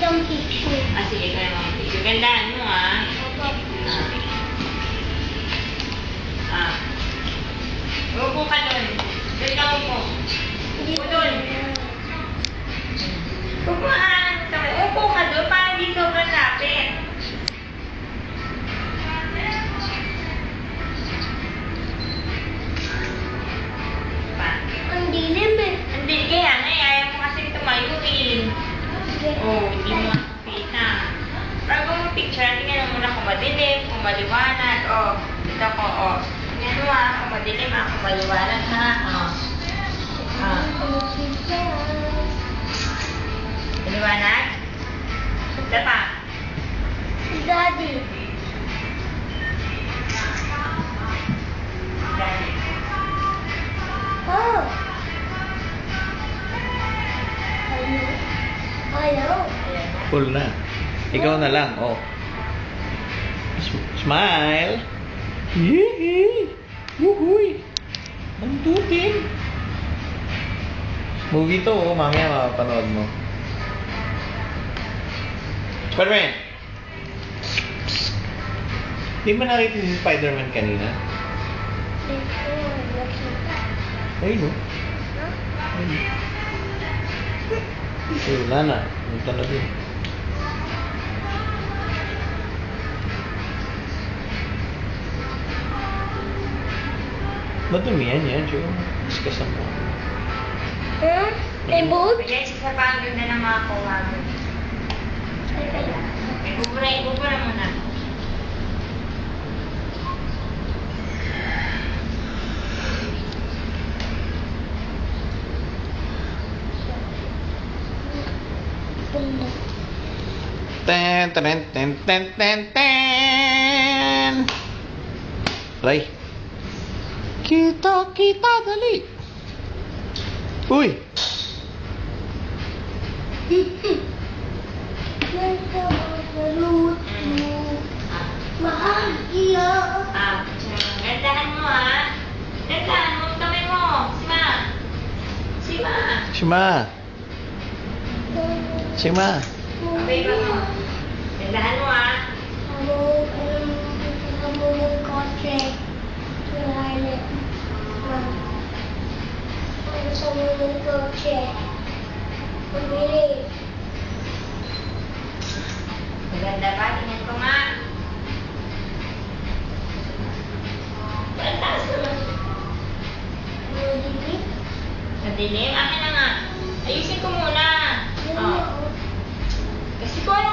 ang picture. Ah, sige, tayo mga picture. Gandaan mo, ah. Upo ka doon. Doon ka upo. Upo doon. Upo ka doon para hindi sobrang lapit. Ang dilim eh. Hindi, kaya nga, ayaw mo kasi tumayo eh. Oh, hindi mo makikita. Bago mo picture, tingnan mo muna kung madilim, kung maliwanag. Oh, ito ko, oh. Tingnan mo kung madilim, kung maliwanag ha. Oh. Maliwanag? Ito pa. Daddy. Daddy. Oh. Ayaw. Ayan na. Full na. Ikaw na lang, oh. Smile. Yee! Wuhuy! Bandutin! Movie to, oh. Mamaya mapapanood mo. Spider-Man! Di ba nakita si Spider-Man kanina? Ayun, no? Ayun. Ay, wala na. Punta na din. Madumi yan, Joe. Discussan mo. May boat? Yes, isa pa ang ganda ng mga kawago. Ibubura muna. Ten, ten, ten, ten, ten, ten. Ray. Kita, dali. Uy. Mahal iyo. Gandahan mo ha. Gandahan mo ang kamay mo. Sima. Sima. Abay ba mo? Gandahan mo ha. Kamu ng kotse. Lahat. Gusto mo ng kotse. Pumili. Maganda ba? Tingnan ko nga. Taas naman. Madilim? Akin na nga. Ayusin ko muna. Oh. Kasi ko ano